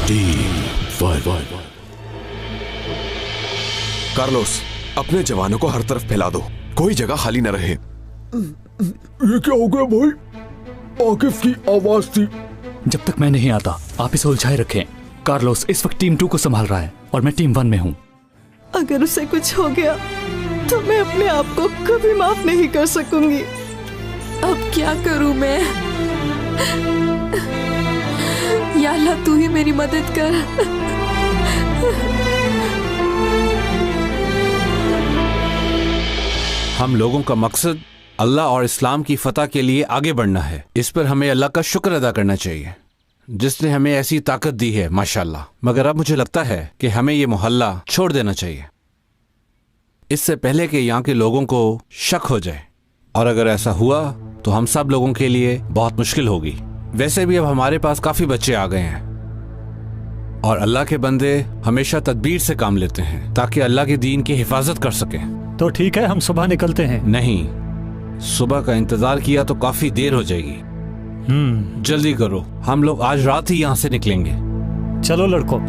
Team one. Carlos, अपने जवानों को हर तरफ फैला दो, कोई जगह खाली न रहे। ये क्या हो गया भाई? आकिफ की आवाज थी। जब तक मैं नहीं आता आप इसे उलझाए रखें। कार्लोस इस वक्त टीम 2 को संभाल रहा है और मैं टीम 1 में हूँ। अगर उसे कुछ हो गया तो मैं अपने आप को कभी माफ नहीं कर सकूंगी। अब क्या करूं मैं? या अल्लाह तू ही मेरी मदद कर। हम लोगों का मकसद अल्लाह और इस्लाम की फतह के लिए आगे बढ़ना है। इस पर हमें अल्लाह का शुक्र अदा करना चाहिए जिसने हमें ऐसी ताकत दी है, माशाल्लाह। मगर अब मुझे लगता है कि हमें ये मोहल्ला छोड़ देना चाहिए इससे पहले कि यहाँ के लोगों को शक हो जाए, और अगर ऐसा हुआ तो हम सब लोगों के लिए बहुत मुश्किल होगी। वैसे भी अब हमारे पास काफी बच्चे आ गए हैं और अल्लाह के बंदे हमेशा तदबीर से काम लेते हैं ताकि अल्लाह के दीन की हिफाजत कर सकें। तो ठीक है, हम सुबह निकलते हैं। नहीं, सुबह का इंतजार किया तो काफी देर हो जाएगी। जल्दी करो, हम लोग आज रात ही यहाँ से निकलेंगे। चलो लड़कों।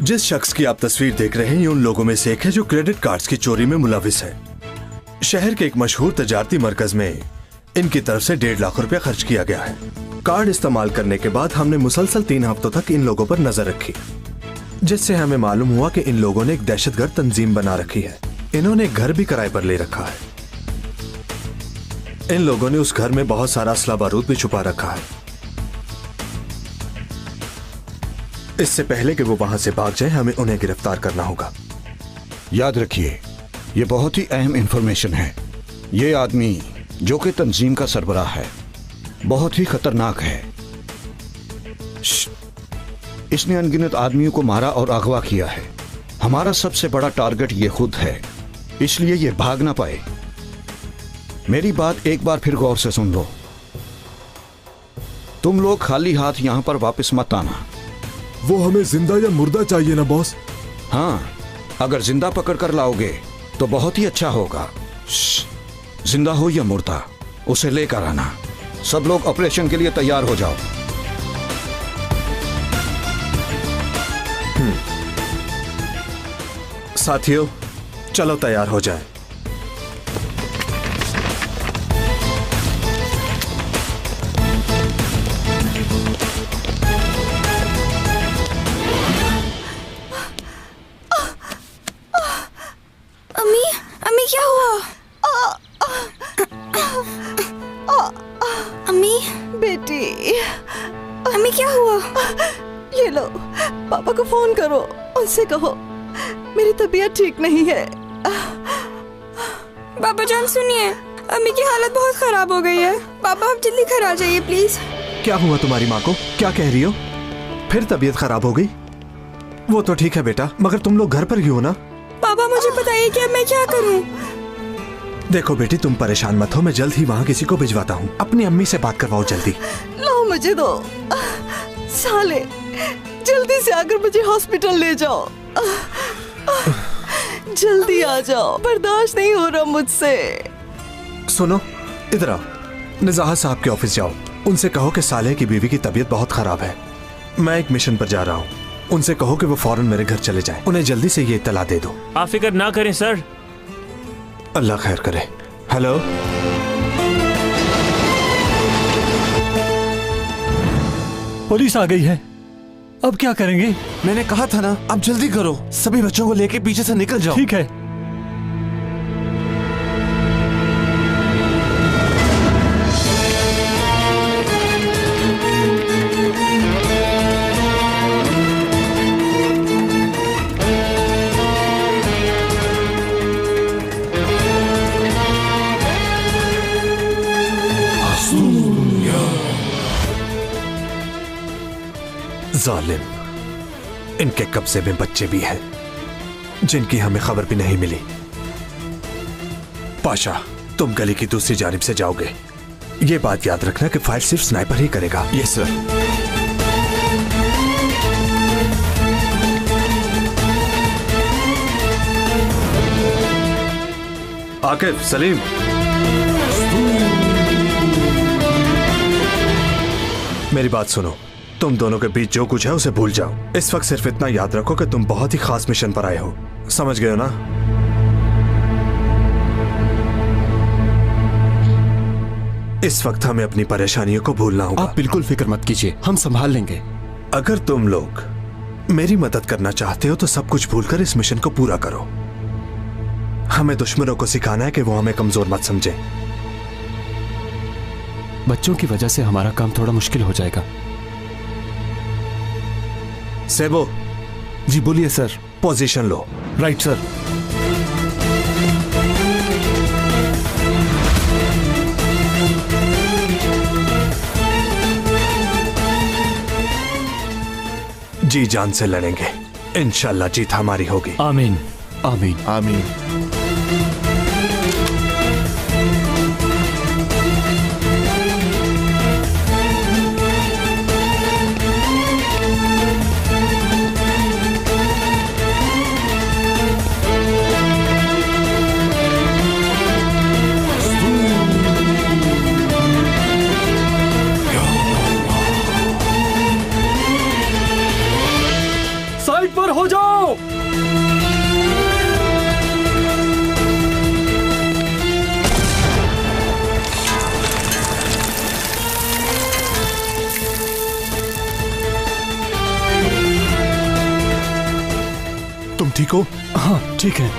जिस शख्स की आप तस्वीर देख रहे हैं ये उन लोगों में से एक है जो क्रेडिट कार्ड्स की चोरी में मुलविस है। शहर के एक मशहूर तजारती मरकज में इनकी तरफ से 1.5 लाख रुपया खर्च किया गया है। कार्ड इस्तेमाल करने के बाद हमने मुसलसल 3 हफ्तों तक इन लोगों पर नजर रखी, जिससे हमें मालूम हुआ कि इन लोगों ने एक दहशतगर्द तंजीम बना रखी है। इन्होंने एक घर भी किराए पर ले रखा है। इन लोगों ने उस घर में बहुत सारा असला बारूद भी छुपा रखा है। इससे पहले कि वो वहां से भाग जाए हमें उन्हें गिरफ्तार करना होगा। याद रखिए, ये बहुत ही अहम इंफॉर्मेशन है। ये आदमी जो कि तंजीम का सरबराह है बहुत ही खतरनाक है। इसने अनगिनत आदमियों को मारा और अगवा किया है। हमारा सबसे बड़ा टारगेट ये खुद है, इसलिए ये भाग ना पाए। मेरी बात एक बार फिर गौर से सुन लो। तुम लोग खाली हाथ यहां पर वापस मत आना। वो हमें जिंदा या मुर्दा चाहिए ना बॉस? हाँ, अगर जिंदा पकड़ कर लाओगे तो बहुत ही अच्छा होगा। जिंदा हो या मुर्दा, उसे लेकर आना। सब लोग ऑपरेशन के लिए तैयार हो जाओ। साथियों, चलो तैयार हो जाए। अम्मी क्या हुआ? अम्मी, बेटी, अम्मी क्या हुआ? ये लो, पापा को फोन करो, उनसे कहो मेरी तबीयत ठीक नहीं है। पापा जान सुनिए, अम्मी की हालत बहुत खराब हो गई है। पापा आप जल्दी घर आ जाइए प्लीज। क्या हुआ तुम्हारी माँ को? क्या कह रही हो? फिर तबीयत खराब हो गई? वो तो ठीक है बेटा, मगर तुम लोग घर पर ही हो ना? पापा मुझे बताइए कि अब मैं क्या करूं? देखो बेटी, तुम परेशान मत हो, मैं जल्द ही वहाँ किसी को भिजवाता हूँ। अपनी अम्मी से बात करवाओ जल्दी। लो मुझे दो। साले, जल्दी से आकर मुझे हॉस्पिटल ले जाओ। जल्दी आ जाओ, बर्दाश्त नहीं हो रहा मुझसे। सुनो, इधर आओ। निजाहत साहब के ऑफिस जाओ, उनसे कहो कि साले की बीवी की तबीयत बहुत खराब है। मैं एक मिशन पर जा रहा हूँ। उनसे कहो कि वो फौरन मेरे घर चले जाएं। उन्हें जल्दी से ये इत्तला दे दो। आप फिक्र ना करें सर। अल्लाह खैर करे। हेलो, पुलिस आ गई है, अब क्या करेंगे? मैंने कहा था ना, अब जल्दी करो, सभी बच्चों को लेके पीछे से निकल जाओ। ठीक है। जालिम, इनके कब्जे में बच्चे भी हैं जिनकी हमें खबर भी नहीं मिली। पाशा, तुम गली की दूसरी जानिब से जाओगे। ये बात याद रखना कि फायर सिर्फ स्नाइपर ही करेगा। Yes sir. आकिफ, सलीम, मेरी बात सुनो। तुम दोनों के बीच जो कुछ है उसे भूल जाओ। इस वक्त सिर्फ इतना याद रखो कि तुम बहुत ही खास मिशन पर आए हो। समझ गए हो ना? इस वक्त हमें अपनी परेशानियों को भूलना होगा। आप बिल्कुल फिक्र मत कीजिए, हम संभाल लेंगे। अगर तुम लोग मेरी मदद करना चाहते हो तो सब कुछ भूलकर इस मिशन को पूरा करो। हमें दुश्मनों को सिखाना है कि वो हमें कमजोर मत समझे। बच्चों की वजह से हमारा काम थोड़ा मुश्किल हो जाएगा। सेबो, जी बोलिए सर। पोजीशन लो। Right sir. जी जान से लड़ेंगे, इंशाल्लाह जीत हमारी होगी। आमीन। आमीन। आमीन। साइड पर हो जाओ। तुम ठीक हो? हाँ ठीक है।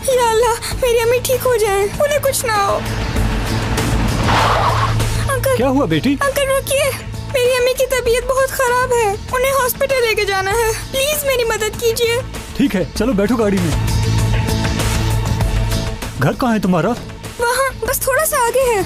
या अल्लाह, मेरी अम्मी ठीक हो जाए, उन्हें कुछ ना हो। अंकल, क्या हुआ बेटी? अंकल रुकिए, मेरी अम्मी की तबीयत बहुत खराब है, उन्हें हॉस्पिटल लेके जाना है। प्लीज मेरी मदद कीजिए। ठीक है, चलो बैठो गाड़ी में। घर कहाँ है तुम्हारा? वहाँ बस थोड़ा सा आगे है।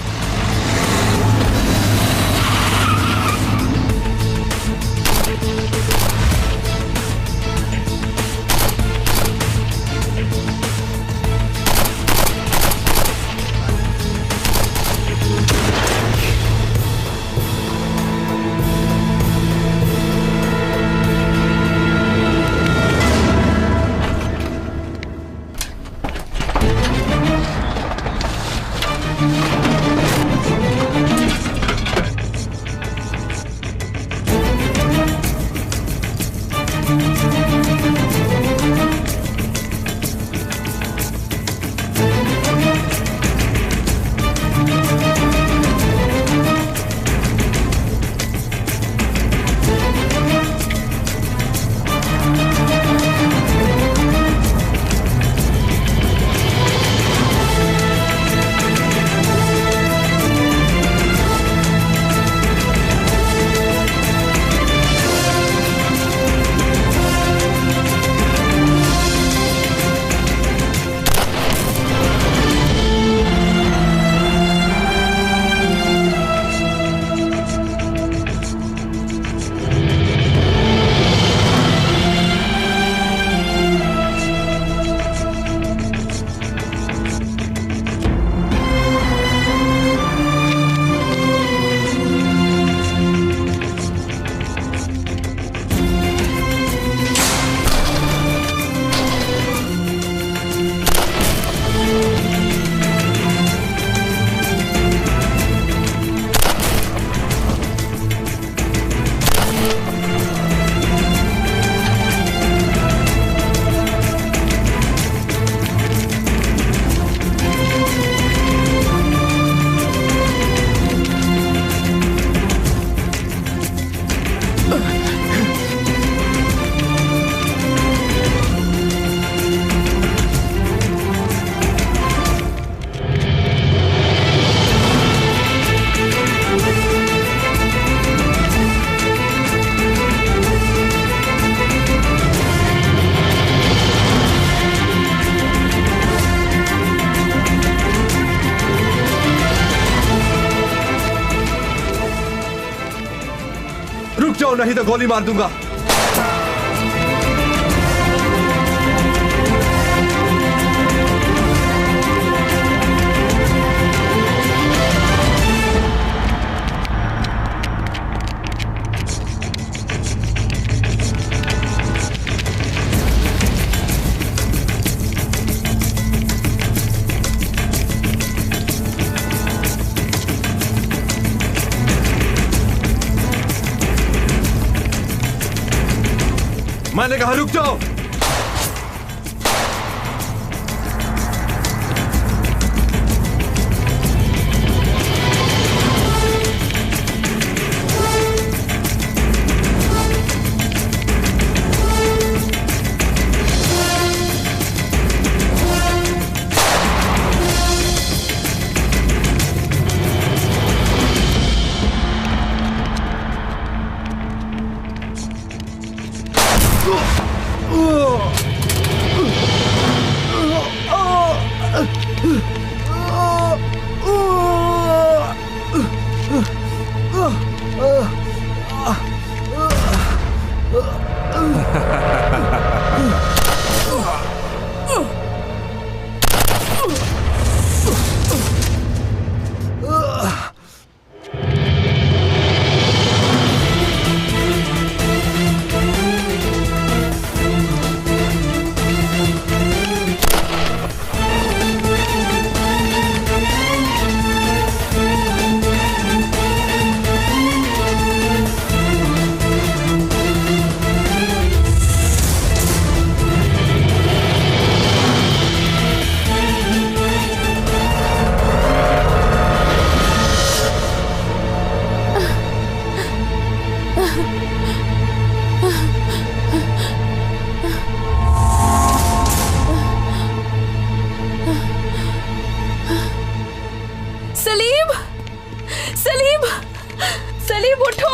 जाओ नहीं तो गोली मार दूंगा। मैंने कहा रुक जाओ। सलीम उठो।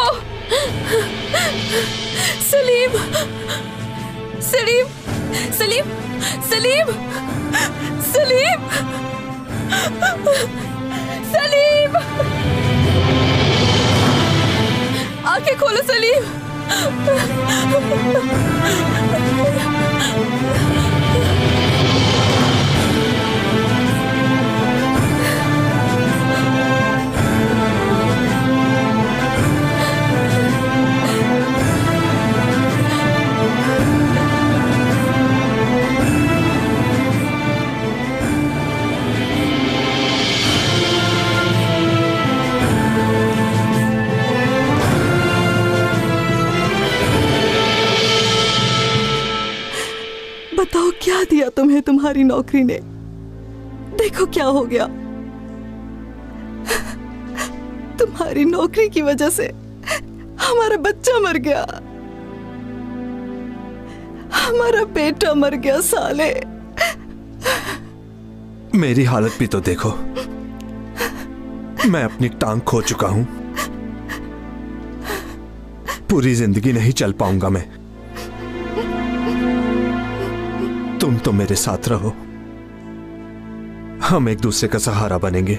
सलीम सलीम सलीम सलीम सलीम सलीम आंखें खोलो सलीम। बताओ क्या दिया तुम्हें तुम्हारी नौकरी ने? देखो क्या हो गया। तुम्हारी नौकरी की वजह से हमारा बच्चा मर गया, हमारा बेटा मर गया। साले मेरी हालत भी तो देखो, मैं अपनी टांग खो चुका हूं। पूरी जिंदगी नहीं चल पाऊंगा मैं। तुम तो मेरे साथ रहो, हम एक दूसरे का सहारा बनेंगे।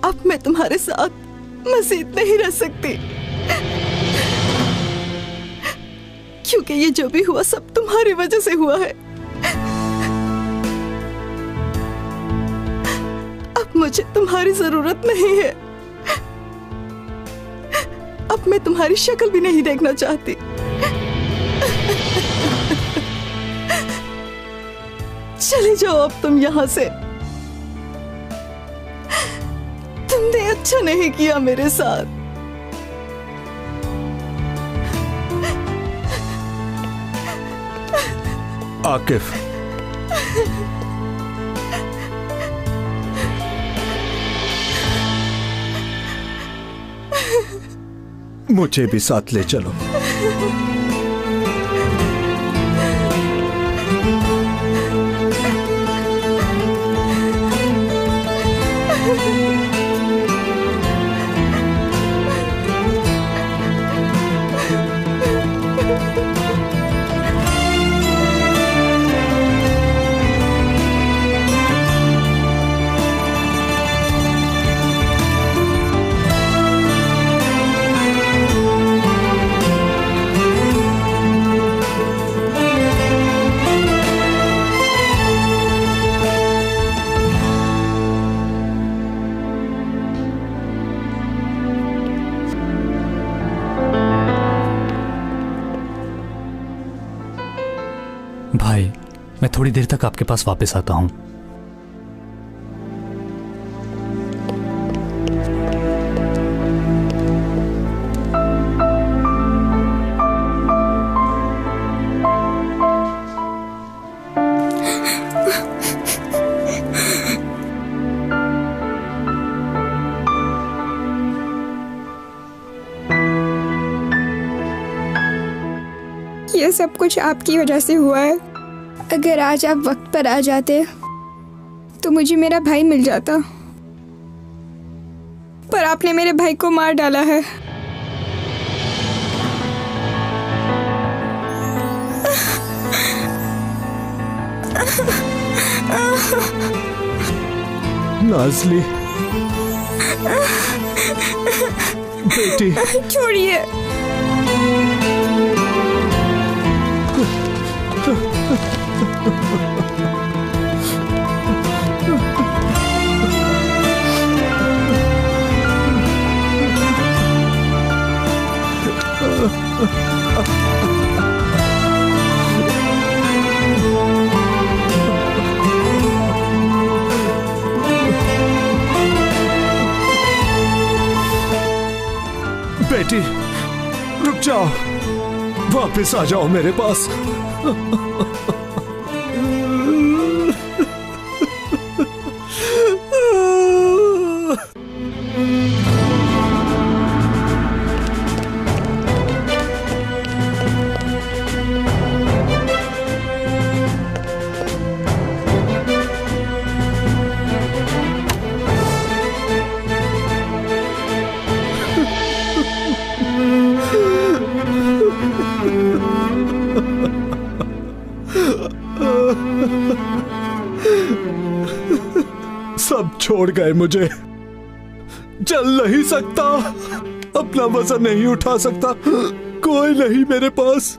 अब मैं तुम्हारे साथ मजीद नहीं रह सकती, क्योंकि ये जो भी हुआ सब तुम्हारी वजह से हुआ है। अब मुझे तुम्हारी जरूरत नहीं है। अब मैं तुम्हारी शक्ल भी नहीं देखना चाहती। चले जाओ अब तुम यहां से। तुमने अच्छा नहीं किया मेरे साथ। आकिफ, मुझे भी साथ ले चलो। मैं थोड़ी देर तक आपके पास वापस आता हूँ। ये सब कुछ आपकी वजह से हुआ है। अगर आज आप वक्त पर आ जाते तो मुझे मेरा भाई मिल जाता, पर आपने मेरे भाई को मार डाला है। नाज़ली बेटी, छोड़िए। बेटी रुक जाओ, वापस आ जाओ मेरे पास। सब छोड़ गए मुझे, चल नहीं सकता, अपना वजन नहीं उठा सकता, कोई नहीं मेरे पास,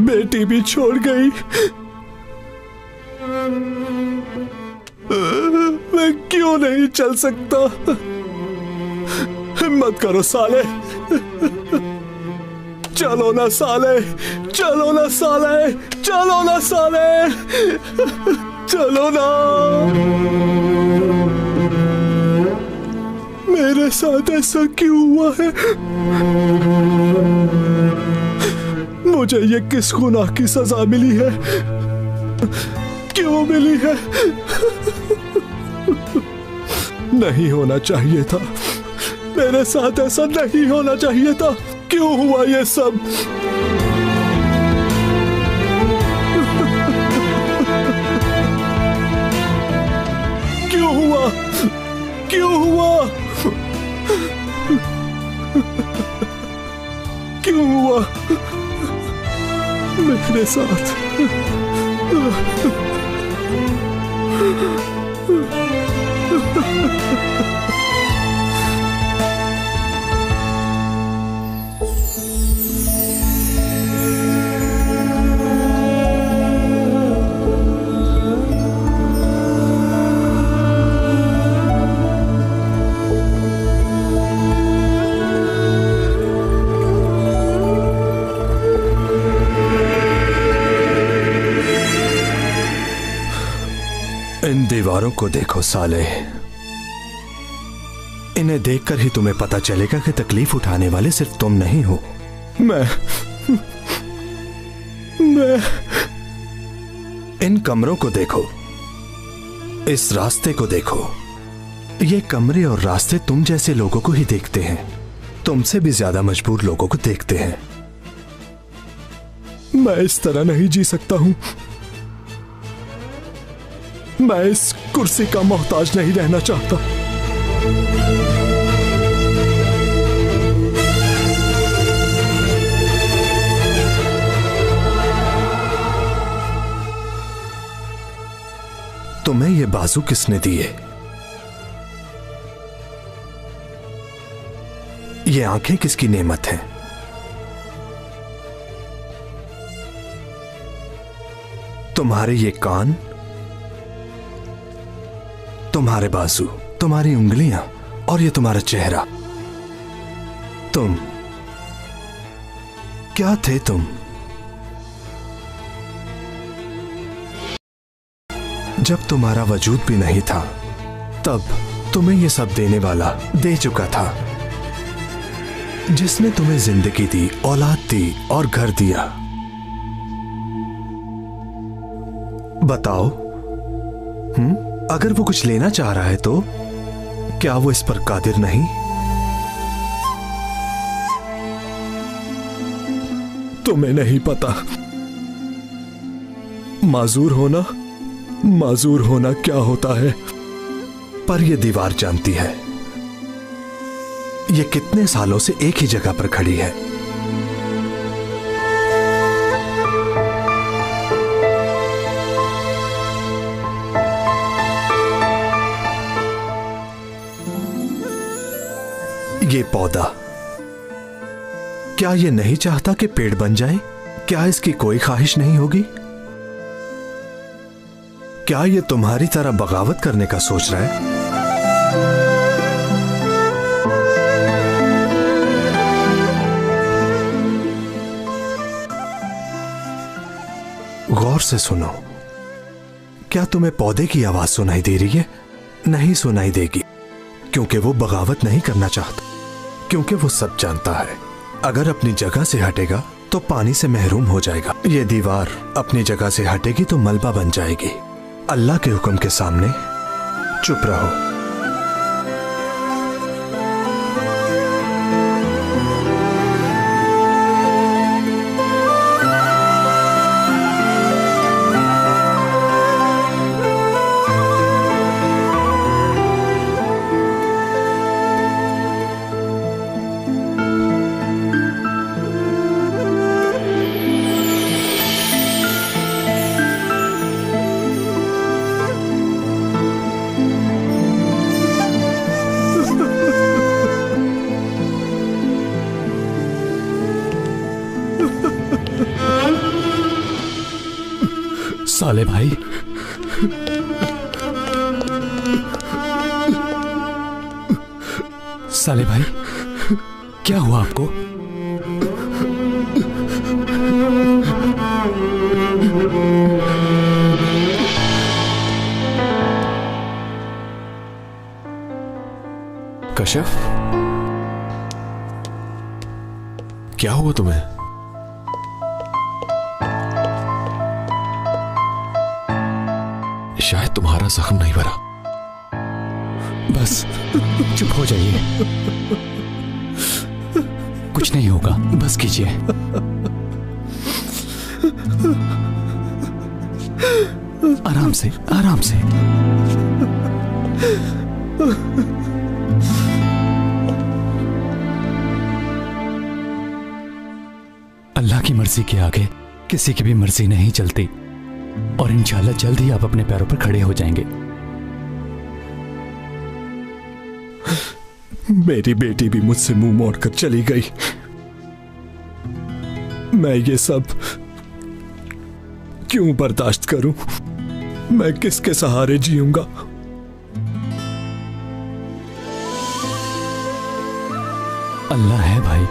बेटी भी छोड़ गई, मैं क्यों नहीं चल सकता? हिम्मत करो साले, चलो ना साले, चलो ना साले, चलो ना साले, चलो ना। मेरे साथ ऐसा क्यों हुआ है? मुझे ये किस गुनाह की सजा मिली है? क्यों मिली है? नहीं होना चाहिए था, मेरे साथ ऐसा नहीं होना चाहिए था। क्यों हुआ ये सब? क्यों हुआ? क्यों हुआ? क्यों हुआ मेरे साथ? इन दीवारों को देखो साले, इन्हें देखकर ही तुम्हें पता चलेगा कि तकलीफ उठाने वाले सिर्फ तुम नहीं हो। मैं इन कमरों को देखो, इस रास्ते को देखो, ये कमरे और रास्ते तुम जैसे लोगों को ही देखते हैं, तुमसे भी ज्यादा मजबूर लोगों को देखते हैं। मैं इस तरह नहीं जी सकता हूं, मैं इस कुर्सी का मोहताज नहीं रहना चाहता। तुम्हें ये बाजू किसने दिए? ये आंखें किसकी नेमत हैं? तुम्हारे ये कान, तुम्हारे बाजू, तुम्हारी उंगलियां और ये तुम्हारा चेहरा। तुम क्या थे? तुम जब तुम्हारा वजूद भी नहीं था तब तुम्हें ये सब देने वाला दे चुका था, जिसने तुम्हें जिंदगी दी, औलाद दी और घर दिया। बताओ, अगर वो कुछ लेना चाह रहा है तो क्या वो इस पर कादिर नहीं? तुम्हें नहीं पता माजूर होना क्या होता है, पर यह दीवार जानती है। ये कितने सालों से एक ही जगह पर खड़ी है। ये पौधा क्या ये नहीं चाहता कि पेड़ बन जाए? क्या इसकी कोई ख्वाहिश नहीं होगी? क्या ये तुम्हारी तरह बगावत करने का सोच रहा है? गौर से सुनो, क्या तुम्हें पौधे की आवाज सुनाई दे रही है? नहीं सुनाई देगी, क्योंकि वो बगावत नहीं करना चाहता, क्योंकि वो सब जानता है अगर अपनी जगह से हटेगा तो पानी से महरूम हो जाएगा। ये दीवार अपनी जगह से हटेगी तो मलबा बन जाएगी। अल्लाह के हुक्म के सामने चुप रहो। साले भाई, साले भाई, क्या हुआ आपको? कश्यप, क्या हुआ तुम्हें? शायद तुम्हारा जख्म नहीं भरा। बस चुप हो जाइए, कुछ नहीं होगा, बस कीजिए। आराम से, आराम से। अल्लाह की मर्जी के आगे किसी की भी मर्जी नहीं चलती, और इंशाल्लाह जल्द ही आप अपने पैरों पर खड़े हो जाएंगे। मेरी बेटी भी मुझसे मुंह मोड़कर चली गई। मैं ये सब क्यों बर्दाश्त करूं? मैं किसके सहारे जीऊंगा? अल्लाह है भाई।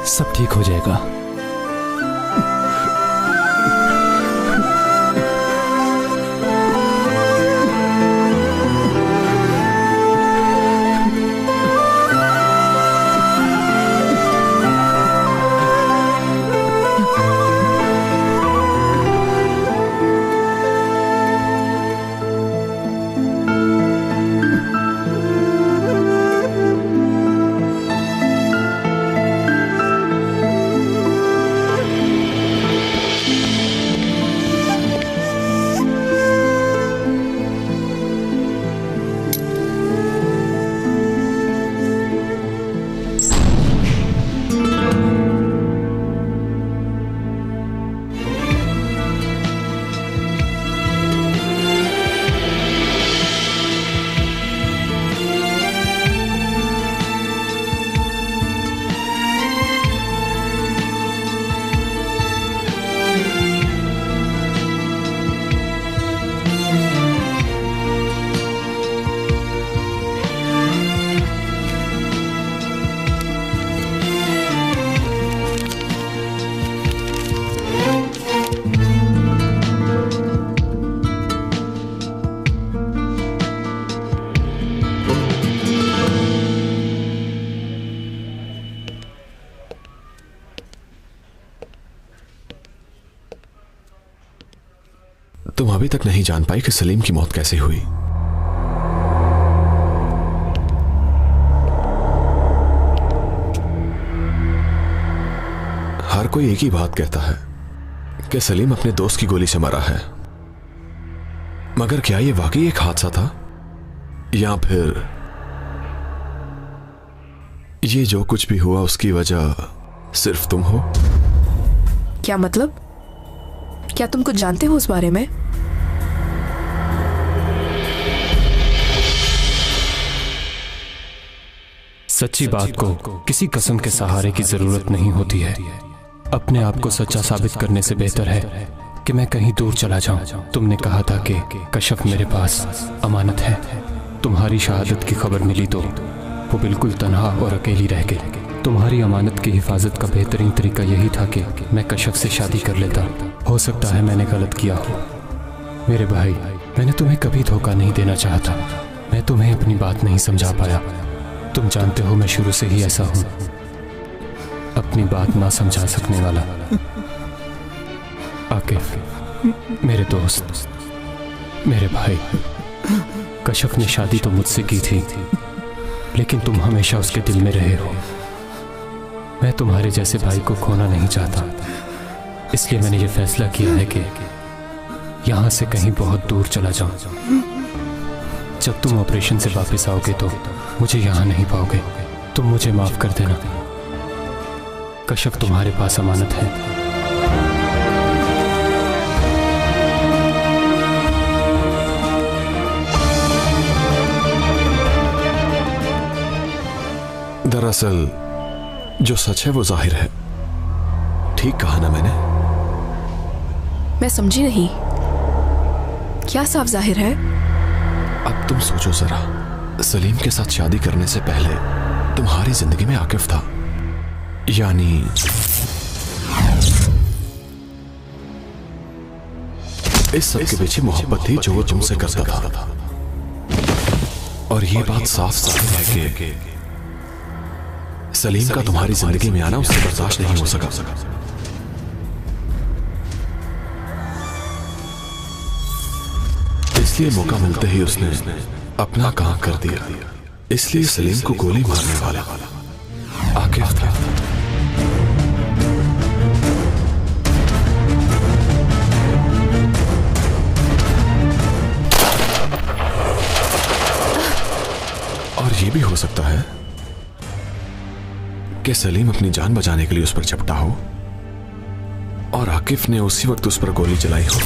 सब ठीक हो जाएगा। तुम अभी तक नहीं जान पाई कि सलीम की मौत कैसे हुई। हर कोई एक ही बात कहता है कि सलीम अपने दोस्त की गोली से मरा है, मगर क्या यह वाकई एक हादसा था या फिर ये जो कुछ भी हुआ उसकी वजह सिर्फ तुम हो? क्या मतलब? क्या तुम कुछ जानते हो उस बारे में? सच्ची बात को किसी कसम के सहारे की जरूरत नहीं होती है। अपने आप को सच्चा साबित करने से बेहतर है कि मैं कहीं दूर चला जाऊं। तुमने कहा था कि कशफ मेरे पास अमानत है। तुम्हारी शहादत की खबर मिली तो वो बिल्कुल तन्हा और अकेली रह गई। तुम्हारी अमानत की हिफाजत का बेहतरीन तरीका यही था कि मैं कशफ से शादी कर लेता। हो सकता है मैंने गलत किया हो मेरे भाई, मैंने तुम्हें कभी धोखा नहीं देना चाहता। मैं तुम्हें अपनी बात नहीं समझा पाया। तुम जानते हो मैं शुरू से ही ऐसा हूं, अपनी बात ना समझा सकने वाला। आकिफ मेरे दोस्त, मेरे भाई, कशफ ने शादी तो मुझसे की थी, लेकिन तुम हमेशा उसके दिल में रहे हो। मैं तुम्हारे जैसे भाई को खोना नहीं चाहता, इसलिए मैंने ये फैसला किया है कि यहां से कहीं बहुत दूर चला जाऊं। जब तुम ऑपरेशन से वापस आओगे तो मुझे यहां नहीं पाओगे। तुम मुझे माफ कर देना। कशफ तुम्हारे पास अमानत है। दरअसल जो सच है वो जाहिर है। ठीक कहा ना मैंने? मैं समझी नहीं, क्या साफ जाहिर है? अब तुम सोचो जरा, सलीम के साथ शादी करने से पहले तुम्हारी जिंदगी में आकिफ था, यानी इस सब के पीछे मोहब्बत थी जो वो तुमसे करता था। और ये बात साफ साफ है कि सलीम का तुम्हारी जिंदगी में आना उससे बर्दाश्त नहीं हो सका। इसलिए मौका मिलते ही उसने अपना काम कर दिया। इसलिए सलीम को गोली मारने वाला आकिफ था। और ये भी हो सकता है कि सलीम अपनी जान बचाने के लिए उस पर झपटा हो और आकिफ ने उसी वक्त उस पर गोली चलाई हो।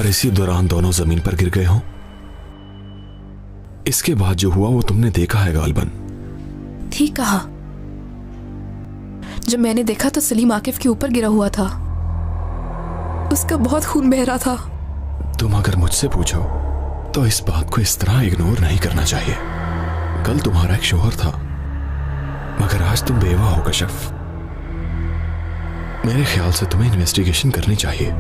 इसी दौरान दोनों जमीन पर गिर गए हों। इसके बाद जो हुआ वो तुमने देखा है गालबन। ठीक कहा। जब मैंने देखा तो सलीम आकिफ के ऊपर गिरा हुआ था, उसका बहुत खून बह रहा था। तुम अगर मुझसे पूछो तो इस बात को इस तरह इग्नोर नहीं करना चाहिए। कल तुम्हारा एक शोहर था, मगर आज तुम बेवा हो कशफ। मेरे ख्याल से तुम्हें इन्वेस्टिगेशन करनी चाहिए।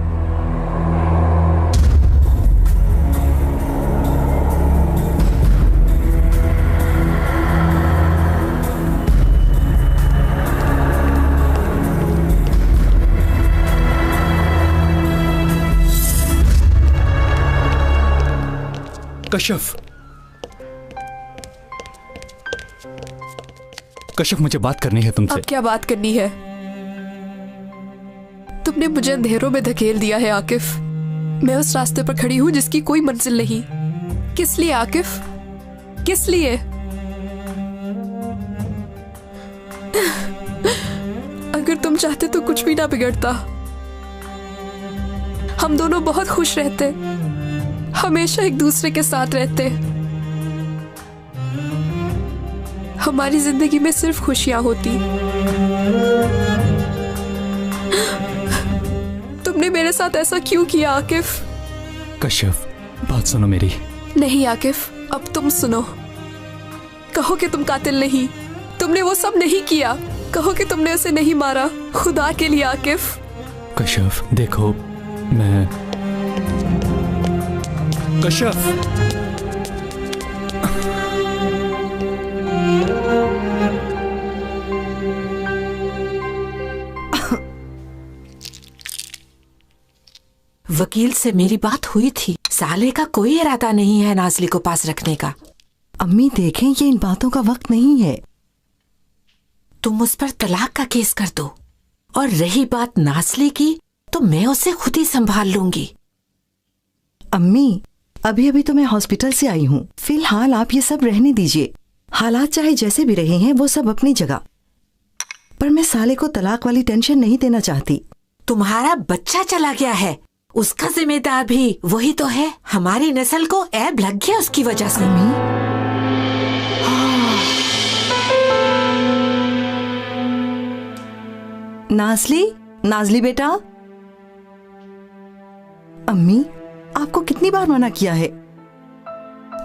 कशफ, कशफ मुझे बात करनी है तुमसे। अब क्या बात करनी है? तुमने मुझे अंधेरों में धकेल दिया है आकिफ। मैं उस रास्ते पर खड़ी हूं जिसकी कोई मंजिल नहीं। किस लिए आकिफ, किस लिए? अगर तुम चाहते तो कुछ भी ना बिगड़ता। हम दोनों बहुत खुश रहते, हमेशा एक दूसरे के साथ रहते। हमारी जिंदगी में सिर्फ खुशियां होती। मेरे साथ ऐसा क्यों किया आकिफ? कश्यप, बात सुनो मेरी। नहीं आकिफ, अब तुम सुनो। कहो कि तुम कातिल नहीं, तुमने वो सब नहीं किया। कहो कि तुमने उसे नहीं मारा, खुदा के लिए आकिफ। कश्यप देखो, मैं कश्यप वकील से मेरी बात हुई थी। साले का कोई इरादा नहीं है नाज़ली को पास रखने का। अम्मी देखें, ये इन बातों का वक्त नहीं है। तुम उस पर तलाक का केस कर दो, और रही बात नाज़ली की तो मैं उसे खुद ही संभाल लूंगी। अम्मी, अभी अभी तो मैं हॉस्पिटल से आई हूँ। फिलहाल आप ये सब रहने दीजिए। हालात चाहे जैसे भी रहे हैं वो सब अपनी जगह, पर मैं साले को तलाक वाली टेंशन नहीं देना चाहती। तुम्हारा बच्चा चला गया है, उसका जिम्मेदार भी वही तो है। हमारी नस्ल को ऐब लग गया उसकी वजह से। नाज़ली, नाज़ली बेटा। अम्मी, आपको कितनी बार मना किया है?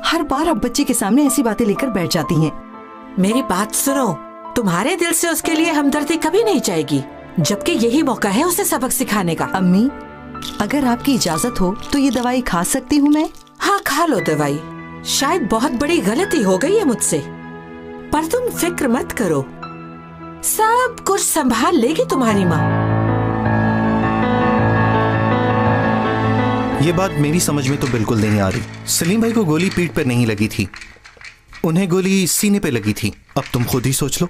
हर बार आप बच्चे के सामने ऐसी बातें लेकर बैठ जाती हैं। मेरी बात सुनो, तुम्हारे दिल से उसके लिए हमदर्दी कभी नहीं जाएगी, जबकि यही मौका है उसे सबक सिखाने का। अम्मी, अगर आपकी इजाजत हो तो ये दवाई खा सकती हूँ मैं? हाँ, खा लो दवाई। शायद बहुत बड़ी गलती हो गई है मुझसे, पर तुम फिक्र मत करो, सब कुछ संभाल लेगी तुम्हारी माँ। ये बात मेरी समझ में तो बिल्कुल नहीं आ रही। सलीम भाई को गोली पीठ पर नहीं लगी थी, उन्हें गोली सीने पे लगी थी। अब तुम खुद ही सोच लो।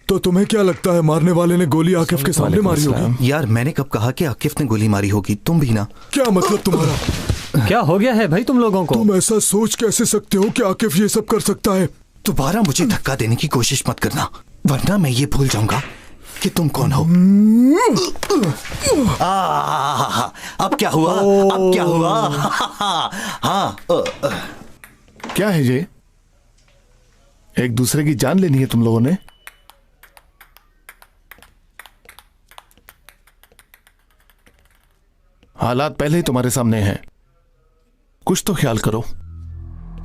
तो तुम्हें क्या लगता है मारने वाले ने गोली आकिफ के सामने मारी होगी? यार, मैंने कब कहा कि आकिफ ने गोली मारी होगी? तुम भी ना। क्या मतलब तुम्हारा? क्या हो गया है भाई तुम लोगों को? तुम ऐसा सोच कैसे सकते हो कि आकिफ ये सब कर सकता है? दोबारा मुझे धक्का देने की कोशिश मत करना, वरना मैं ये भूल जाऊंगा कि तुम कौन हो। अब क्या हुआ? अब क्या हुआ? हाँ। क्या है ये? एक दूसरे की जान लेनी है तुम लोगों ने? हालात पहले ही तुम्हारे सामने हैं, कुछ तो ख्याल करो।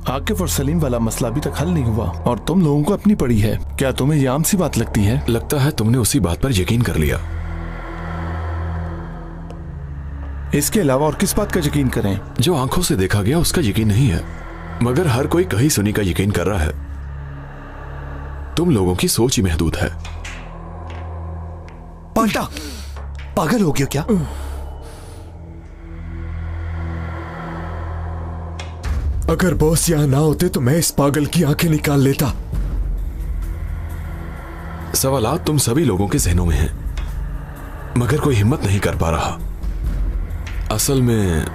आकिफ और सलीम वाला मसला अभी तक हल नहीं हुआ और तुम लोगों को अपनी पड़ी है। क्या तुम्हें ये आम सी बात लगती है? लगता है तुमने उसी बात पर यकीन कर लिया। इसके अलावा और किस बात का यकीन करें? जो आंखों से देखा गया उसका यकीन नहीं है, मगर हर कोई कहीं सुनी का यकीन कर रहा है। तुम लोगों की सोच ही महदूद है। पांटा, पागल हो गया क्या? अगर बॉस यहां ना होते तो मैं इस पागल की आंखें निकाल लेता। सवालात तुम सभी लोगों के जहनों में हैं, मगर कोई हिम्मत नहीं कर पा रहा। असल में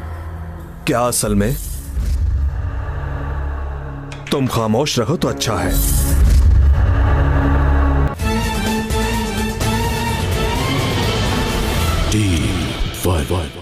क्या असल में? तुम खामोश रहो तो अच्छा है। T5